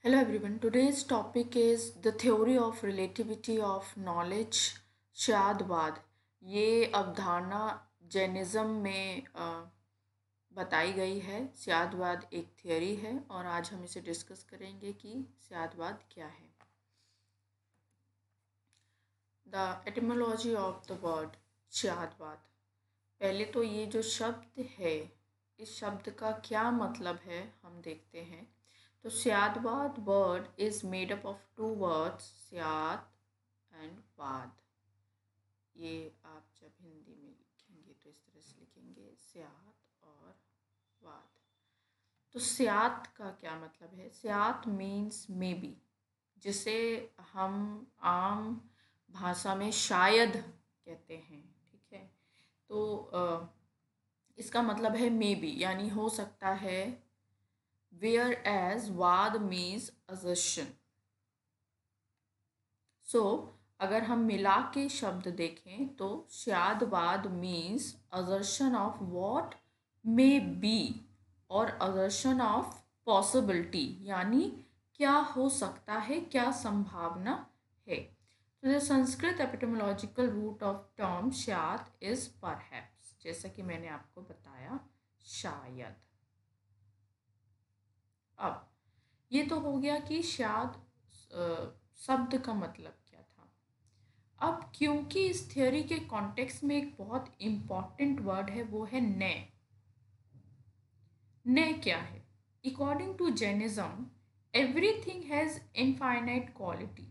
Hello everyone. Today's topic is the theory of relativity of knowledge, शादवाद। ये अवधारणा Jainism में बताई गई है। शादवाद एक थियोरी है और आज हम इसे डिस्कस करेंगे कि शादवाद क्या है। The etymology of the word Syadvad. पहले तो ये जो शब्द है, इस शब्द का क्या मतलब है हम देखते हैं। तो Syadvad word is made up of two words, Syad and vad. ये आप जब हिंदी में लिखेंगे तो इस तरह से लिखेंगे, शाद और वाद। तो शाद का क्या मतलब है? शाद मीन्स मे बी, जिसे हम आम भाषा में शायद कहते हैं। ठीक है, तो इसका मतलब है मे बी, यानी हो सकता है। whereas वाद मीन्स assertion। सो अगर हम मिला के शब्द देखें तो Syadvad means assertion of what may be or assertion of possibility, यानी क्या हो सकता है, क्या संभावना है। तो the Sanskrit etymological root of term Syad is perhaps, जैसा कि मैंने आपको बताया, शायद। अब ये तो हो गया कि शायद शब्द का मतलब क्या था। अब क्योंकि इस थियोरी के कॉन्टेक्स्ट में एक बहुत इम्पॉर्टेंट वर्ड है, वो है ने। ने क्या है? According to Jainism everything has infinite quality.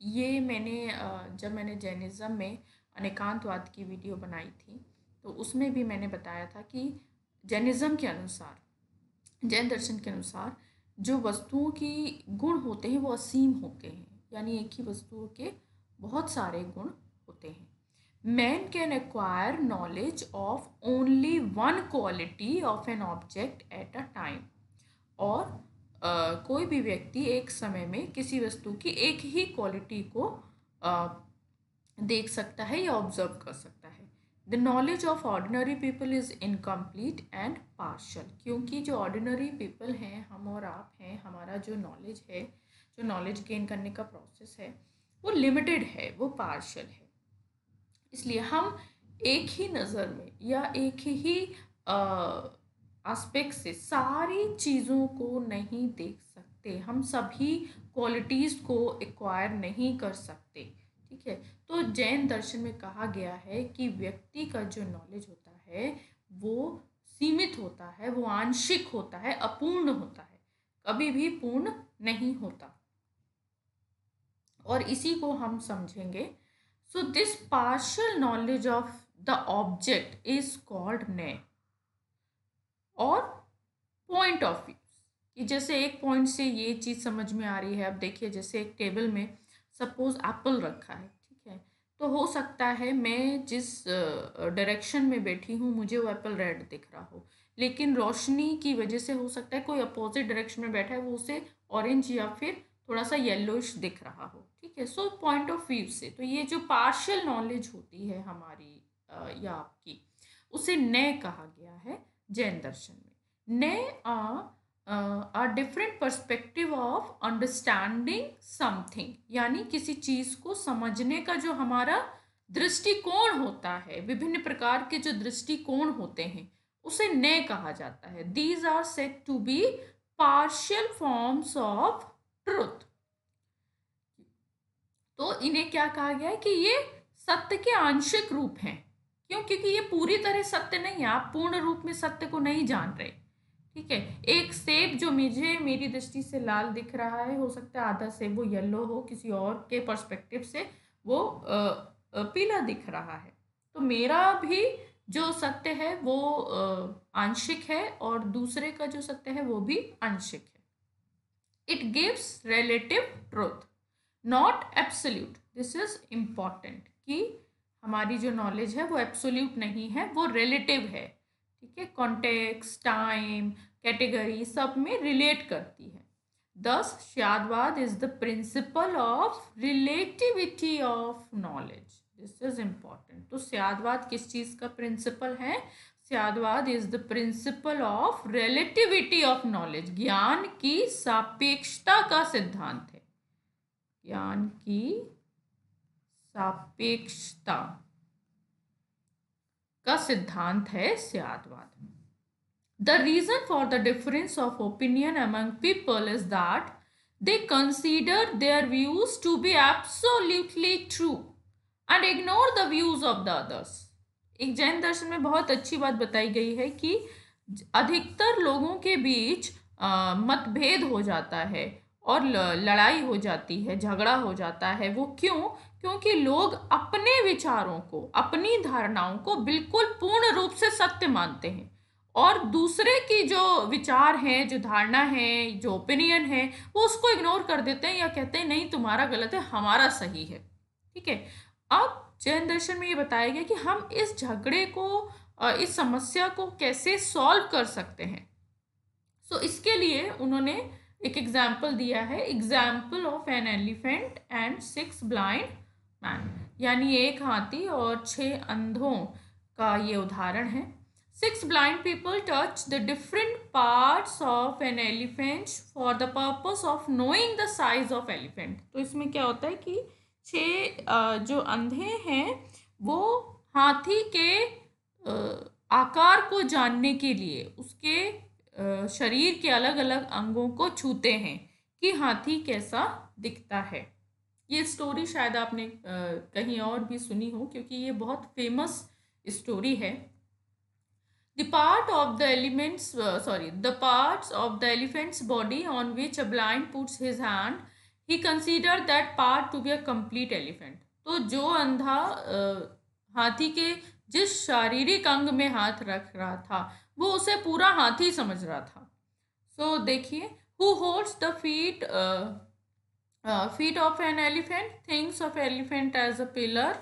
ये मैंने जब मैंने जैनिज्म में अनेकांतवाद की वीडियो बनाई थी तो उसमें भी मैंने बताया था कि जैनिज्म के अनुसार, जैन दर्शन के अनुसार जो वस्तुओं की गुण होते हैं वो असीम होते हैं, यानी एक ही वस्तुओं के बहुत सारे गुण होते हैं। Man can acquire knowledge of only one quality of an object at a time. और कोई भी व्यक्ति एक समय में किसी वस्तु की एक ही क्वालिटी को देख सकता है या ऑब्जर्व कर सकता है। The knowledge of ordinary people is incomplete and partial, क्योंकि जो ऑर्डिनरी पीपल हैं, हम और आप हैं, हमारा जो नॉलेज है, जो नॉलेज गेन करने का प्रोसेस है, वो लिमिटेड है, वो पार्शल है। इसलिए हम एक ही नज़र में या एक ही एस्पेक्ट से सारी चीज़ों को नहीं देख सकते, हम सभी क्वालिटीज़ को एक्वायर नहीं कर सकते। ठीक है, तो जैन दर्शन में कहा गया है कि व्यक्ति का जो नॉलेज होता है वो सीमित होता है, वो आंशिक होता है, अपूर्ण होता है, कभी भी पूर्ण नहीं होता। और इसी को हम समझेंगे। So this partial knowledge of the object is called ने। और पॉइंट ऑफ व्यू, कि जैसे एक पॉइंट से ये चीज़ समझ में आ रही है। अब देखिए, जैसे एक टेबल में सपोज एप्पल रखा है, ठीक है, तो हो सकता है मैं जिस डायरेक्शन में बैठी हूँ मुझे वो एप्पल रेड दिख रहा हो, लेकिन रोशनी की वजह से हो सकता है कोई अपोजिट डायरेक्शन में बैठा है, वो उसे ऑरेंज या फिर थोड़ा सा येलोइश दिख रहा हो। ठीक है, सो पॉइंट ऑफ व्यू से, तो ये जो पार्शियल नॉलेज होती है हमारी या आपकी, उसे ने कहा गया है जैन दर्शन में। ने a different perspective of understanding something, यानी किसी चीज को समझने का जो हमारा दृष्टिकोण होता है, विभिन्न प्रकार के जो दृष्टिकोण होते हैं, उसे ने कहा जाता है। These are said to be partial forms of truth। तो इन्हें क्या कहा गया है कि ये सत्य के आंशिक रूप हैं। क्यों? क्योंकि ये पूरी तरह सत्य नहीं है, आप पूर्ण रूप में सत्य को नहीं जान रहे। ठीक है, एक सेब जो मुझे मेरी दृष्टि से लाल दिख रहा है, हो सकता है आधा सेब वो येलो हो, किसी और के पर्सपेक्टिव से वो पीला दिख रहा है। तो मेरा भी जो सत्य है वो आंशिक है और दूसरे का जो सत्य है वो भी आंशिक है। It gives relative truth not absolute. This is important कि हमारी जो नॉलेज है वो एब्सोल्यूट नहीं है, वो रिलेटिव है। ठीक है, कॉन्टेक्स्ट, टाइम, कैटेगरी सब में रिलेट करती है। This Syadvad is the principle of relativity of knowledge. This is important. तो शादवाद किस चीज़ का प्रिंसिपल है? Syadvad is the principle of relativity of knowledge, ज्ञान की सापेक्षता का सिद्धांत है, ज्ञान की सापेक्षता का सिद्धांत है स्यादवाद। The reason for the difference of opinion among people is that they consider their views to be absolutely true and ignore the views of the others. एक जैन दर्शन में बहुत अच्छी बात बताई गई है कि अधिकतर लोगों के बीच मतभेद हो जाता है और लड़ाई हो जाती है, झगड़ा हो जाता है। वो क्यों? क्योंकि लोग अपने विचारों को, अपनी धारणाओं को बिल्कुल पूर्ण रूप से सत्य मानते हैं और दूसरे की जो विचार हैं, जो धारणा है, जो ओपिनियन है, वो उसको इग्नोर कर देते हैं या कहते हैं नहीं तुम्हारा गलत है, हमारा सही है। ठीक है। अब जैन दर्शन में ये बताया गया कि हम इस झगड़े को, इस समस्या को कैसे सॉल्व कर सकते हैं। सो इसके लिए उन्होंने एक एग्जाम्पल दिया है, example of an elephant and 6 blind man, यानी एक हाथी और 6 अंधों का ये उदाहरण है। 6 blind people touch the different parts of an elephant for the purpose of knowing the size of elephant। तो इसमें क्या होता है कि 6 जो अंधे हैं वो हाथी के आकार को जानने के लिए उसके शरीर के अलग अलग अंगों को छूते हैं कि हाथी कैसा दिखता है। ये स्टोरी शायद आपने कहीं और भी सुनी हो क्योंकि ये बहुत फेमस स्टोरी है। The parts of the elephant's body on which a blind puts his hand, he considered that part to be a complete elephant। तो जो अंधा हाथी के जिस शारीरिक अंग में हाथ रख रहा था वो उसे पूरा हाथी समझ रहा था। सो देखिए, who holds the feet of an elephant thinks of elephant as a pillar,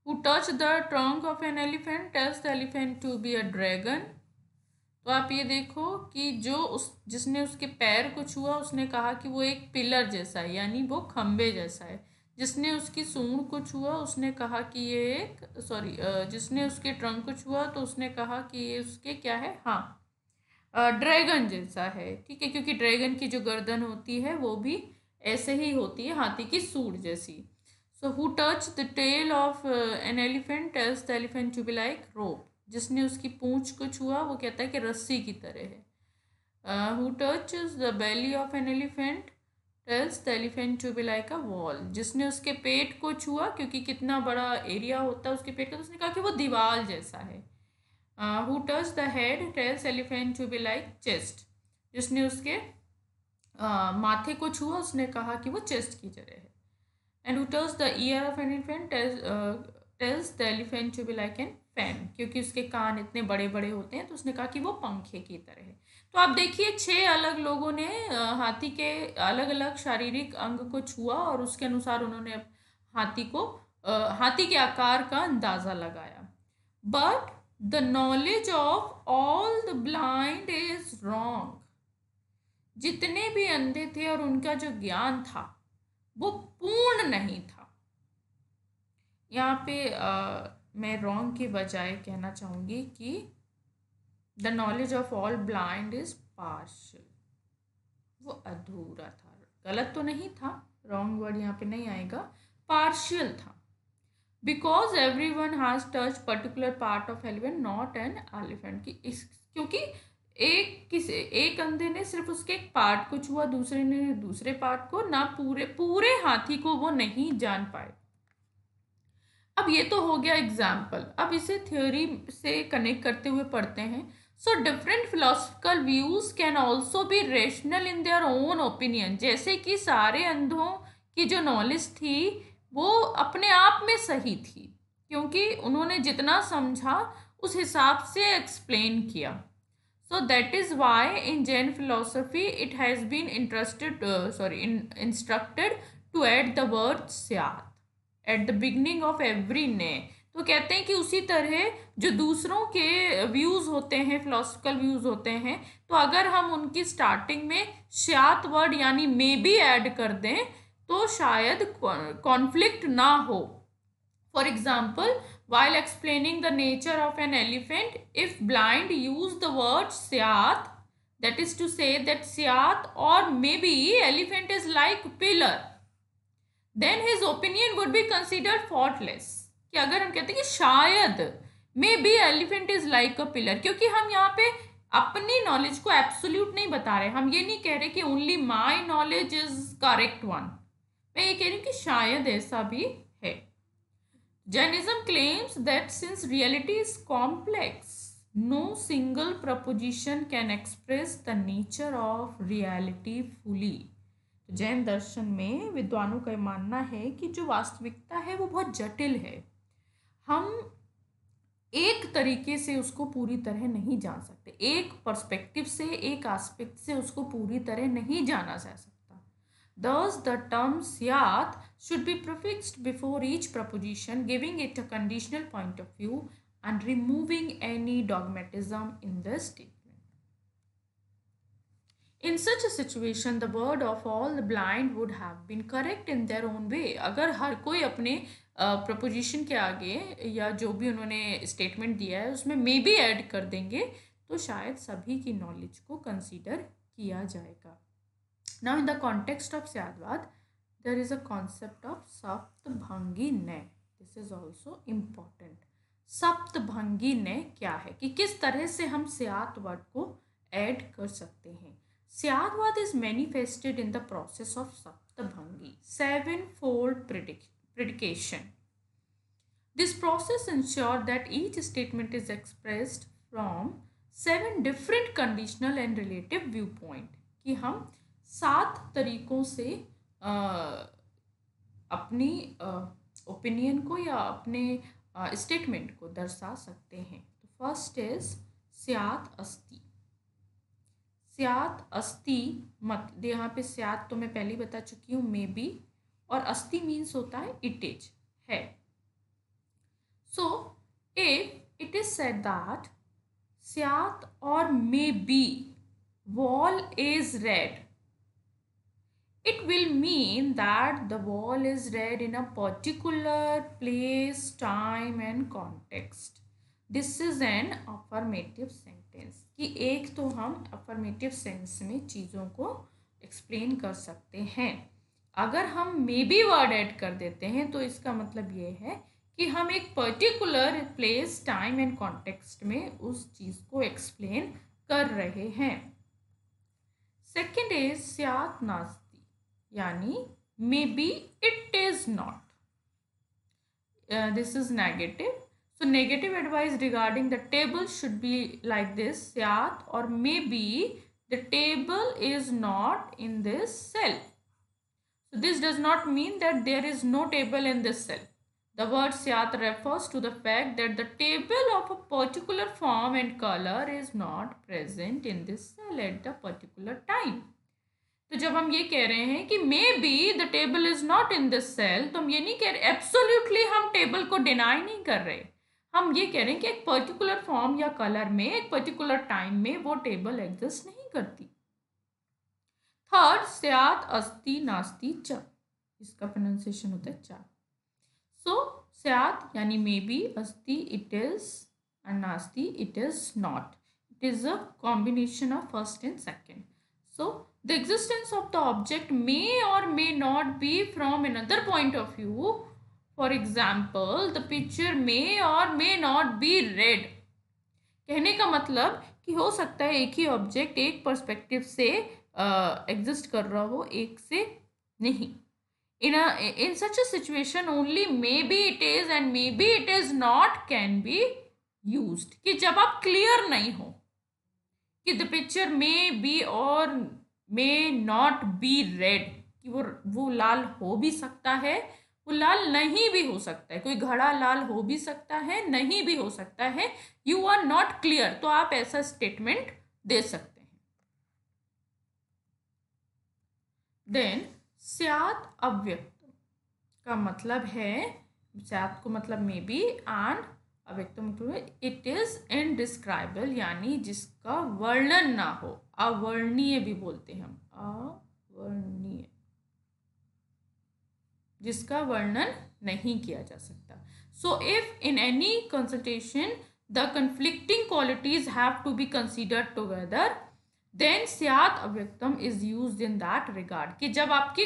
who touched the trunk of an elephant tells the elephant to be a dragon। तो आप ये देखो कि जिसने उसके पैर को छुआ उसने कहा कि वो एक पिलर जैसा है, यानी वो खंबे जैसा है। जिसने उसकी सूंड को छुआ उसने कहा कि ये जिसने उसके ट्रंक को छुआ तो उसने कहा कि ये उसके क्या है, ड्रैगन जैसा है। ठीक है, क्योंकि ड्रैगन की जो गर्दन होती है वो भी ऐसे ही होती है, हाथी की सूंड जैसी। So who touched the tail of an elephant tells the elephant to be like rope। जिसने उसकी पूंछ को छुआ वो कहता है कि रस्सी की तरह है। Who touches the belly of an elephant tells the elephant to be like a wall। जिसने उसके पेट को छुआ, क्योंकि कितना बड़ा एरिया होता है उसके पेट का, तो उसने कहा कि वो दीवार जैसा है। Who touched the head tells elephant to be like chest। जिसने उसके माथे को छुआ उसने कहा कि वो चेस्ट की तरह है। And who touches the ear of an elephant tells the elephant to be like an fan। क्योंकि उसके कान इतने बड़े बड़े होते हैं तो उसने कहा कि वो पंखे की तरह है। तो आप देखिए 6 अलग लोगों ने हाथी के अलग अलग शारीरिक अंग को छुआ और उसके अनुसार उन्होंने हाथी के आकार का अंदाज़ा लगाया। But the knowledge of all the blind is wrong. जितने भी अंधे थे और उनका जो ज्ञान था वो पूर्ण नहीं था। यहाँ पे मैं रॉन्ग के बजाय कहना चाहूँगी कि the knowledge of all blind is partial, वो अधूरा था। गलत तो नहीं था, रॉन्ग वर्ड यहाँ पे नहीं आएगा, पार्शियल था। Because every one has touch particular part of elephant not an elephant. क्योंकि एक अंधे ने सिर्फ उसके एक पार्ट को छुआ, दूसरे ने दूसरे पार्ट को, ना पूरे हाथी को वो नहीं जान पाए। अब ये तो हो गया एग्जाम्पल। अब इसे थ्योरी से कनेक्ट करते हुए पढ़ते हैं। So different philosophical views can also be rational in their own opinion. जैसे कि सारे अंधों की जो नॉलेज थी वो अपने आप में सही थी, क्योंकि उन्होंने जितना समझा उस हिसाब से एक्सप्लेन किया। So that is why in Jain philosophy it has been instructed to add the word syat at the beginning of every name। तो कहते हैं कि उसी तरह जो दूसरों के व्यूज़ होते हैं, फिलोसफिकल व्यूज़ होते हैं, तो अगर हम उनकी स्टार्टिंग में श्यात वर्ड यानी मे बी ऐड कर दें तो शायद कॉन्फ्लिक्ट ना हो। For example while explaining the nature of an elephant, if blind use the word syat, that is to say that syat or maybe elephant is like pillar, then his opinion would be considered faultless. कि अगर हम कहते हैं कि शायद may be elephant is like a pillar, क्योंकि हम यहाँ पे अपनी नॉलेज को एब्सोल्यूट नहीं बता रहे, हम ये नहीं कह रहे कि only my knowledge is correct one, मैं ये कह रही हूँ कि शायद ऐसा भी है. Jainism claims that since reality is complex, no single proposition can express the nature of reality fully. Jain दर्शन में विद्वानों का मानना है कि जो वास्तविकता है वो बहुत जटिल है, हम एक तरीके से उसको पूरी तरह नहीं जान सकते, एक पर्सपेक्टिव से, एक एस्पेक्ट से उसको पूरी तरह नहीं जाना जा सकता. Thus, the term syat should be prefixed before each proposition, giving it a conditional point of view and removing any dogmatism in the statement. In such a situation, the word of all the blind would have been correct in their own way. अगर हर कोई अपने preposition के आगे या जो भी उन्होंने statement दिया है उसमें मे बी ऐड कर देंगे तो शायद सभी की नॉलेज को कंसीडर किया जाएगा. Now, in the context of Syadvad, there is a concept of Saptabhangi Nay. This is also important. Saptabhangi Nay क्या है कि किस तरह से हम Syat word को ऐड कर सकते हैं. Syadvad is manifested in the process of Saptabhangi, sevenfold predication. This process ensures that each statement is expressed from 7 different conditional and relative viewpoint. कि हम 7 तरीकों से अपनी ओपिनियन को या अपने स्टेटमेंट को दर्शा सकते हैं. तो फर्स्ट इज स्यात अस्ति. स्यात अस्ति मत यहाँ पे स्यात तो मैं पहले ही बता चुकी हूँ, मे बी, और अस्ति मीन्स होता है इट इज, है. So if it is said that syat और may be wall is red, it will mean that the wall is red in a particular place, time and context. This is an affirmative sentence. कि एक तो हम affirmative sense में चीज़ों को explain कर सकते हैं. अगर हम may be word add कर देते हैं तो इसका मतलब ये है कि हम एक particular place, time and context में उस चीज़ को explain कर रहे हैं. सेकेंड इज स्यात नास्ति, यानी may be it is not. This is negative. So negative advice regarding the table should be like this: स्यात और may B the table is not in this cell. So this does not mean that there is no table in this cell. The word syat refers to the fact that the table of a particular form and color is not present in this cell at the particular time. तो जब हम ये कह रहे हैं कि may be the table is not in this cell, तो हम ये नहीं कह रहे एब्सोल्युटली हम टेबल को डिनाई नहीं कर रहे, हम ये कह रहे हैं कि एक पर्टिकुलर फॉर्म या कलर में एक पर्टिकुलर टाइम में वो टेबल एग्जिस्ट नहीं करती. थर्ड, स्यात अस्ति नास्ति च, इसका प्रोनाउंसिएशन होता है चा. सो स्यात यानी मे बी, अस्ति इट इज, एंड नास्ति it is not. It is a combination of first and second. So the existence of the object may or may not be from another point of view. For example, the picture may or may not be red. कहने का मतलब कि हो सकता है एक ही object एक perspective से एग्जिस्ट कर रहा हो, एक से नहीं. In such a situation only maybe it is and maybe it is not can be used. कि जब आप क्लियर नहीं हो कि the picture may be or may not be red, कि वो लाल हो भी सकता है, वो लाल नहीं भी हो सकता है, कोई घड़ा लाल हो भी सकता है, नहीं भी हो सकता है. यू आर नॉट क्लियर, तो आप ऐसा स्टेटमेंट दे सकते हैं. देन स्यात अव्यक्त का मतलब है, स्यात को मतलब मे बी, एंड अव्यक्त मतलब इट इज इनडिस्क्राइबल, यानी जिसका वर्णन ना हो. अवर्णीय भी बोलते हैं हम, अवर्णीय, जिसका वर्णन नहीं किया जा सकता. So if in any consultation the conflicting qualities have to be considered together, then स्यात् अव्यक्तम is used in that regard, कि जब आपकी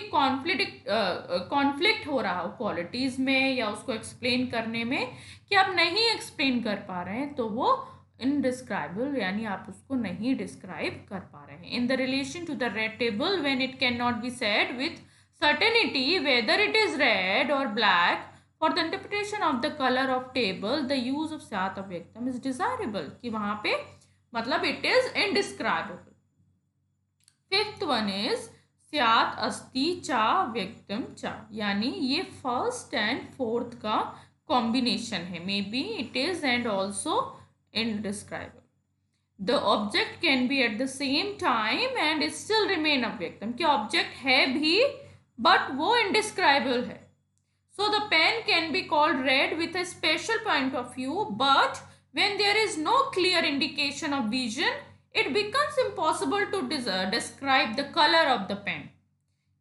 कॉन्फ्लिक्ट हो रहा हो क्वालिटीज में या उसको एक्सप्लेन करने में, कि आप नहीं एक्सप्लेन कर पा रहे हैं, तो वो इनडिस्क्राइबल, यानी आप उसको नहीं डिस्क्राइब कर पा रहे हैं. In the relation to the red table, when it can not be said with certainty whether it is red or black, for the interpretation of the color of table, the use of स्यात् अव्यक्तम is desirable, कि वहां पे मतलब it is indescribable. Fifth one is स्यात् अस्ति चा व्यक्तम चा, यानी ये फर्स्ट एंड फोर्थ का कॉम्बिनेशन है. May be it is and also indescribable. The object can be at the same time and it still remain अव्यक्तम, कि ऑब्जेक्ट है भी बट वो इनडिस्क्राइबल है. So the pen can be called red with a special point of view, but when there is no clear indication of vision, it becomes impossible to describe the color of the pen.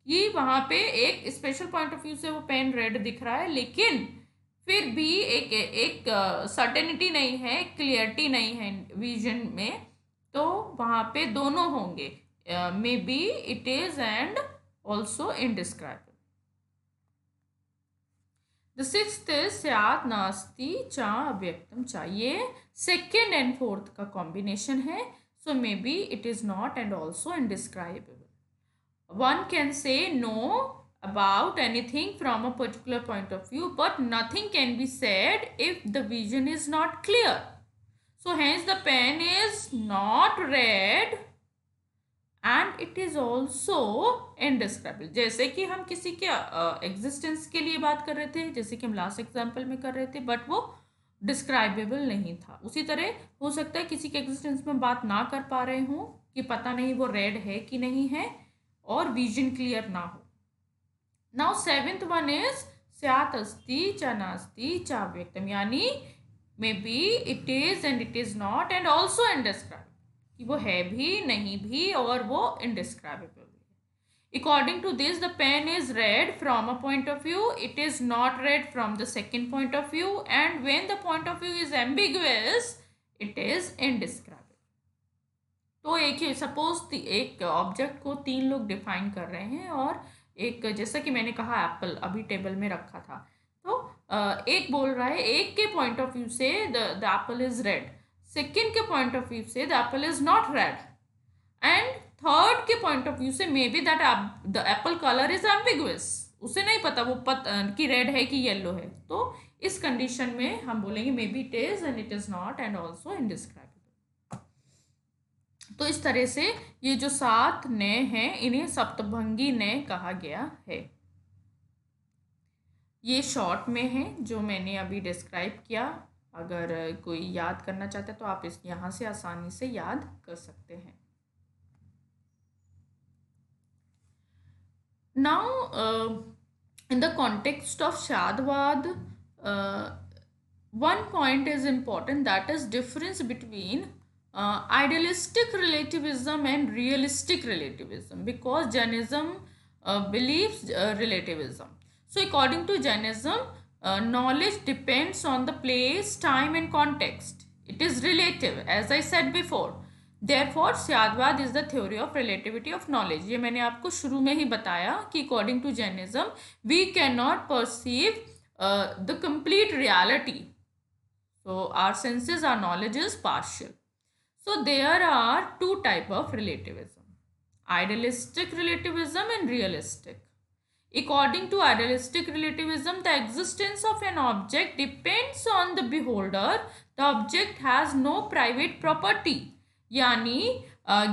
कि वहाँ पे एक special point of view से वो pen red दिख रहा है, लेकिन फिर भी एक सर्टेनिटी नहीं है, क्लियरिटी नहीं है विजन में, तो वहाँ पे दोनों होंगे, may be it is and also indescribable. The sixth is स्यात् नास्ति चा अव्यक्तम चा, ये सेकेंड एंड फोर्थ का कॉम्बिनेशन है. So may be it is not and also indescribable. One can say no about anything from a particular point of view, but nothing can be said if the vision is not clear. So hence the pen is not red and it is also indescribable. जैसे कि हम किसी के existence के लिए बात कर रहे थे, जैसे कि हम लास्ट एग्जाम्पल में कर रहे थे, बट वो डिस्क्राइबेबल नहीं था. उसी तरह हो सकता है किसी के एग्जिस्टेंस में बात ना कर पा रहे हों, कि पता नहीं वो रेड है कि नहीं है, और विजन क्लियर ना हो. नाउ सेवेंथ वन इज स्यात् अस्ति च नास्ति च अव्यक्तम, यानी may be it is and it is not and also indescribable, कि वो है भी नहीं भी और वो इनडिस्क्राइबेबल है. According to this the pen is red from a point of view, it is not red from the second point of view, and when the point of view is ambiguous it is indescribable. तो एक ही suppose एक object को तीन लोग define कर रहे हैं, और एक, जैसा कि मैंने कहा एप्पल अभी टेबल में रखा था, तो एक बोल रहा है, एक के पॉइंट ऑफ व्यू से the Apple is red, second के पॉइंट ऑफ व्यू से the Apple is not red, and third के पॉइंट ऑफ व्यू से may be that the Apple colour is ambiguous, उसे नहीं पता वो कि रेड है कि येलो है. तो इस कंडीशन में हम बोलेंगे मे be it is and it is not and also indescribable. तो इस तरह से ये जो 7 नय हैं, इन्हें सप्तभंगी नय कहा गया है. ये शॉर्ट में है जो मैंने अभी डिस्क्राइब किया. अगर कोई याद करना चाहता है तो आप इस यहाँ से आसानी से याद कर सकते हैं. Now in the context of शादवाद, one point is important, that is difference between idealistic relativism and realistic relativism, because Jainism believes relativism. So according to Jainism, knowledge depends on the place, time and context. It is relative, as I said before. Therefore Syadvad is the theory of relativity of knowledge. ये मैंने आपको शुरू में ही बताया कि according to Jainism we cannot perceive the complete reality. So our senses, our knowledge is partial. So there are two types of relativism, idealistic relativism and realistic. According to idealistic relativism, the existence of an object depends on the beholder. The object has no private property. यानी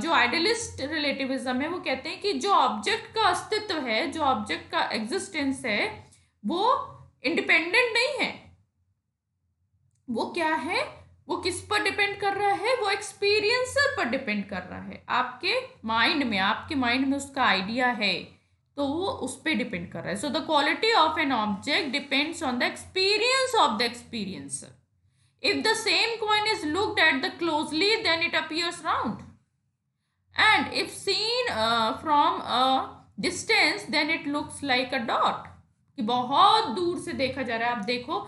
जो idealist relativism है वो कहते हैं कि जो object का अस्तित्व है, जो ऑब्जेक्ट का एग्जिस्टेंस है, वो इंडिपेंडेंट नहीं है. वो क्या है, वो किस पर डिपेंड कर रहा है, वो एक्सपीरियंसर पर डिपेंड कर रहा है. आपके माइंड में उसका आइडिया है, तो वो उस पर डिपेंड कर रहा है. So the quality of an object depends on the experience of the experiencer. If the same coin is looked at the closely, then it appears round, and if seen from a distance, then it looks like a dot. कि बहुत दूर से देखा जा रहा है, आप देखो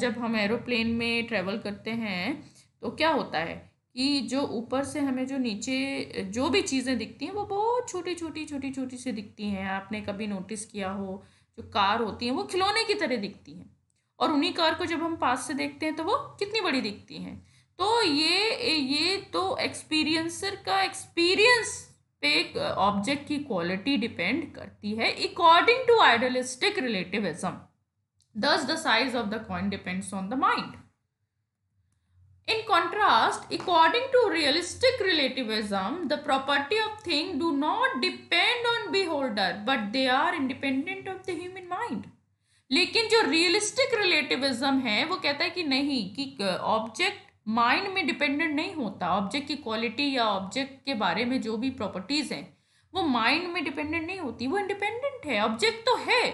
जब हम एरोप्लेन में ट्रेवल करते हैं तो क्या होता है कि जो ऊपर से हमें जो नीचे जो भी चीज़ें दिखती हैं वो बहुत छोटी छोटी छोटी छोटी सी दिखती हैं। आपने कभी नोटिस किया हो, जो कार होती हैं वो खिलौने की तरह दिखती हैं, और उन्हीं कार को जब हम पास से देखते हैं तो वो कितनी बड़ी दिखती हैं। तो ये तो एक्सपीरियंसर का एक्सपीरियंस पे ऑब्जेक्ट की क्वालिटी डिपेंड करती है according to idealistic relativism. Thus, the size of the coin depends on the mind. In contrast, according to realistic relativism, the property of thing do not depend on beholder, but they are independent of the human mind. लेकिन जो realistic relativism है वो कहता है कि नहीं, कि object mind में डिपेंडेंट नहीं होता। ऑब्जेक्ट की क्वालिटी या ऑब्जेक्ट के बारे में जो भी प्रॉपर्टीज हैं वो माइंड में डिपेंडेंट नहीं होती, वो इंडिपेंडेंट है। ऑब्जेक्ट तो है,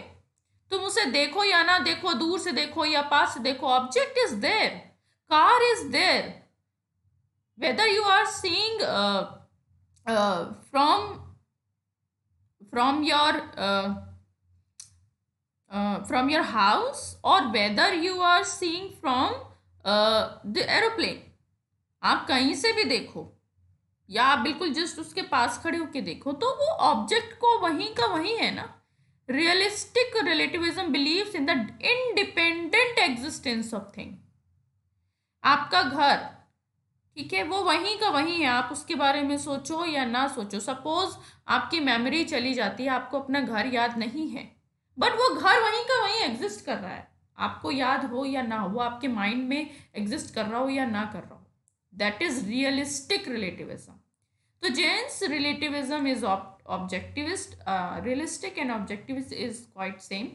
तुम उसे देखो या ना देखो, दूर से देखो या पास से देखो, object is there, car is there, whether you are seeing from from your house or whether you are seeing from the aeroplane। आप कहीं से भी देखो या आप बिल्कुल जस्ट उसके पास खड़े होके देखो तो वो ऑब्जेक्ट को वहीं का वहीं है ना। Realistic relativism beliefs in the independent existence of thing. आपका घर, ठीक है, वो वहीं का वहीं है, आप उसके बारे में सोचो या ना सोचो। सपोज आपकी मेमोरी चली जाती है, आपको अपना घर याद नहीं है, बट वो घर वहीं का वहीं एग्जिस्ट कर रहा है, आपको याद हो या ना हो, वो आपके माइंड में एग्जिस्ट कर रहा हो या ना कर रहा हो। That is realistic relativism. तो Jains relativism is objectivist, realistic and objectivist is quite same,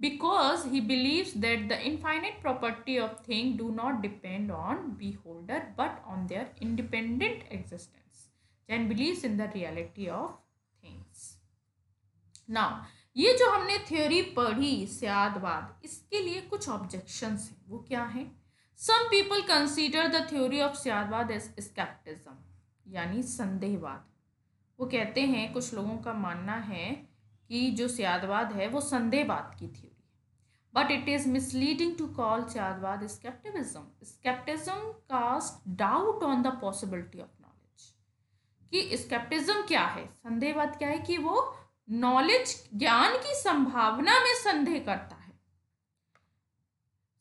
because he believes that the infinite property of thing do not depend on beholder but on their independent existence, and believes in the reality of things. Now, ये जो हमने theory पढ़ी स्यादवाद, इसके लिए कुछ objections हैं। वो क्या है? Some people consider the theory of स्यादवाद एज स्केप्टिज्म, यानी संदेहवाद। वो कहते हैं, कुछ लोगों का मानना है कि जो स्यादवाद है वो संदेहवाद की थ्योरी है। But it is misleading to call स्यादवाद scepticism. Scepticism cast doubt on the possibility of knowledge. कि स्केप्टिज्म क्या है, संदेहवाद क्या है, कि वो नॉलेज, ज्ञान की संभावना में संदेह करता है।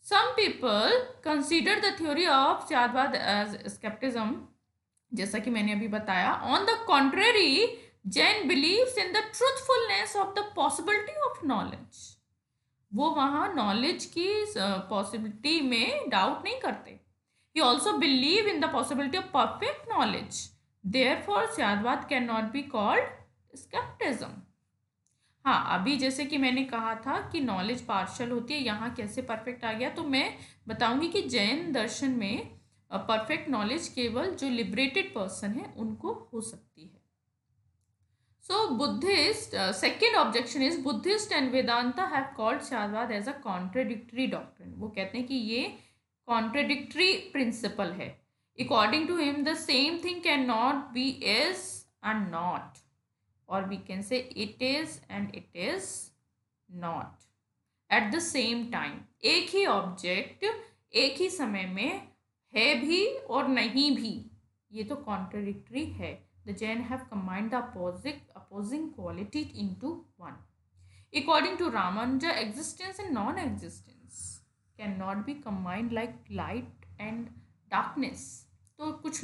Some people consider the theory of स्यादवाद एज स्केप्टिज्म, जैसा कि मैंने अभी बताया। On the contrary, Jain believes in the truthfulness of the possibility of knowledge. वो वहाँ नॉलेज की पॉसिबिलिटी में डाउट नहीं करते। He also believe in the possibility of perfect knowledge, therefore स्यादवाद can not be called scepticism. हाँ, अभी जैसे कि मैंने कहा था कि नॉलेज पार्शल होती है, यहाँ कैसे परफेक्ट आ गया, तो मैं बताऊंगी कि जैन दर्शन में परफेक्ट नॉलेज केवल जो लिबरेटेड पर्सन है उनको हो सकती है। So Buddhist, second objection is Buddhist and Vedanta have called स्यादवाद एज अ कॉन्ट्रेडिक्टरी डॉक्ट्रिन। वो कहते हैं कि ये कॉन्ट्रेडिक्टरी प्रिंसिपल है। According to him the same thing can not be is and not, or we can say it is and it is not at the same time। एक ही object एक ही समय में है भी और नहीं भी, ये तो कॉन्ट्रडिक्टरी है। The Jain have combined the opposing quality into one। According to Ramanuja, existence and non-existence cannot be combined like light and darkness। तो कुछ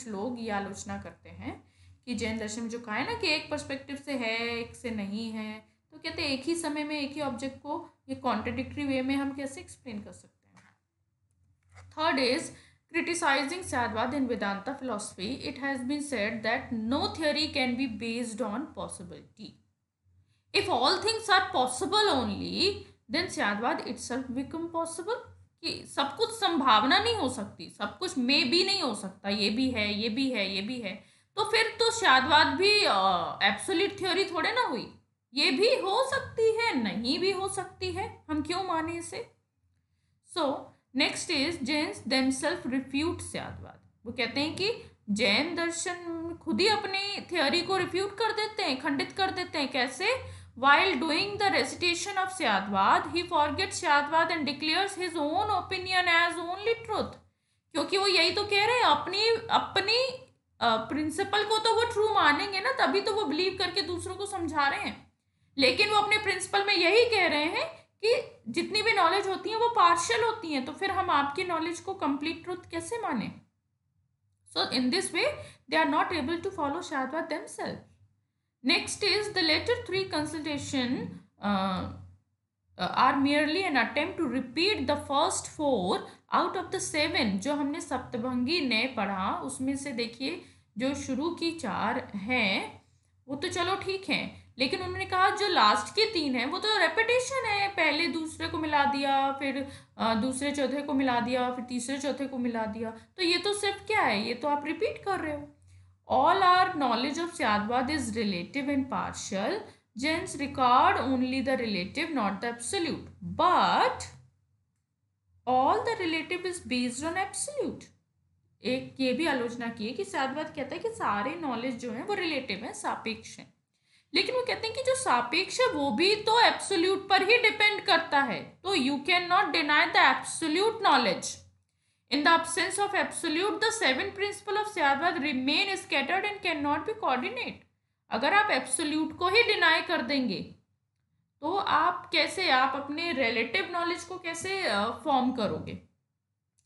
लोग ये आलोचना करते हैं कि जैन दर्शन में जो कहा है ना कि एक पर्सपेक्टिव से है, एक से नहीं है, तो कहते हैं एक ही समय में एक ही ऑब्जेक्ट को ये कॉन्ट्रडिक्टरी वे में हम कैसे एक्सप्लेन कर सकते हैं। थर्ड इज क्रिटिसाइजिंग स्यादवाद in Vedanta philosophy. It has been said that no theory can be based on possibility. If all things are possible only, then स्यादवाद इटसेल्फ बिकम पॉसिबल। कि सब कुछ संभावना नहीं हो सकती, सब कुछ मे भी नहीं हो सकता, ये भी है, ये भी है, ये भी है, तो फिर तो स्यादवाद भी एब्सोल्यूट थ्योरी थोड़े ना हुई। ये भी हो सकती है, नहीं भी हो सकती है, हम क्यों माने इसे। So next is Jains themselves refute स्यादवाद। वो कहते हैं कि जैन दर्शन खुद ही अपनी थ्योरी को रिफ्यूट कर देते हैं, खंडित कर देते हैं। कैसे? while doing the recitation of Syadvad, he forgets Syadvad and declares his own opinion as only truth. क्योंकि वो यही तो कह रहे हैं, अपनी अपनी प्रिंसिपल को तो वो ट्रू मानेंगे ना, तभी तो वो बिलीव करके दूसरों को समझा रहे हैं। लेकिन वो अपने प्रिंसिपल में यही कह रहे हैं कि जितनी भी नॉलेज होती है वो पार्शियल होती हैं, तो फिर हम आपकी नॉलेज को कंप्लीट ट्रुथ कैसे माने? So in this way they are not able to follow शादवाद themselves. Next is the later three consultation are merely an attempt to repeat the first four out of the seven. जो हमने सप्तभंगी ने पढ़ा उसमें से देखिए जो शुरू की चार हैं वो तो चलो ठीक है, लेकिन उन्होंने कहा जो लास्ट के तीन हैं वो तो रेपिटेशन है, पहले दूसरे को मिला दिया, फिर दूसरे चौथे को मिला दिया, फिर तीसरे चौथे को मिला दिया, तो ये तो सिर्फ क्या है, ये तो आप रिपीट कर रहे हो. All our knowledge of Syadvad is relative and partial. Jains record only the relative, not the absolute. But all the relative is based on absolute. एक ये भी आलोचना की है कि सयादवाद कहता है कि सारे नॉलेज जो है वो रिलेटिव है, सापेक्ष है, लेकिन वो कहते हैं कि जो सापेक्ष है वो भी तो एब्सोल्यूट पर ही डिपेंड करता है, तो you can not deny the absolute knowledge. In the absence of absolute, the seven principles of Syadvad remain scattered and cannot be coordinate. अगर आप एब्सोल्यूट को ही डिनाई कर देंगे तो आप कैसे, आप अपने रिलेटिव नॉलेज को कैसे फॉर्म करोगे?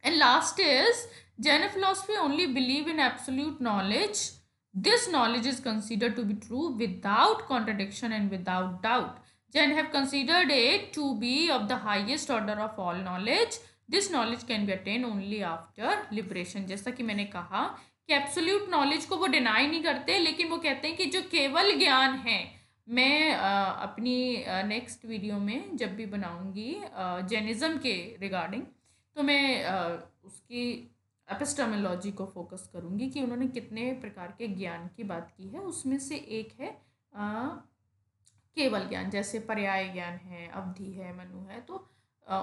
And last is Jain philosophy only believe in absolute knowledge. This knowledge is considered to be true without contradiction and without doubt. Jain have considered it to be of the highest order of all knowledge. This knowledge can be attained only after liberation. जैसा कि मैंने कहा कि absolute knowledge को वो deny नहीं करते, लेकिन वो कहते हैं कि जो केवल ज्ञान है, मैं अपनी नेक्स्ट वीडियो में जब भी बनाऊंगी जैनिज्म के रिगार्डिंग, तो मैं उसकी एपिस्टेमोलॉजी को फोकस करूंगी कि उन्होंने कितने प्रकार के ज्ञान की बात की है. उसमें से एक है केवल ज्ञान, जैसे पर्याय ज्ञान है, अवधि है, मनु है, तो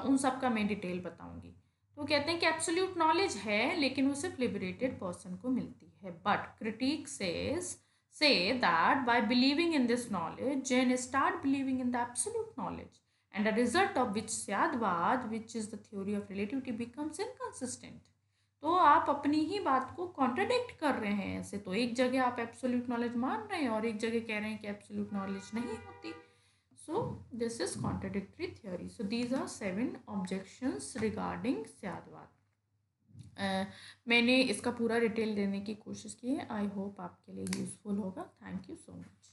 उन सब का मैं डिटेल बताऊंगी. तो कहते हैं कि एब्सोल्यूट नॉलेज है लेकिन वो सिर्फ लिबरेटेड पर्सन को मिलती है. But critic say that by believing in this knowledge, Jain start believing in the absolute knowledge, and a result of which Syadvad, which is the theory of relativity, becomes inconsistent. तो आप अपनी ही बात को contradict कर रहे हैं. ऐसे तो एक जगह आप एब्सोल्यूट नॉलेज मान रहे हैं और एक जगह कह रहे हैं कि एब्सोल्यूट नॉलेज नहीं होती. So this is contradictory theory. So these are 7 objections regarding Syadvad. मैंने इसका पूरा डिटेल देने की कोशिश की है. आई होप आपके लिए यूजफुल होगा. Thank you so much.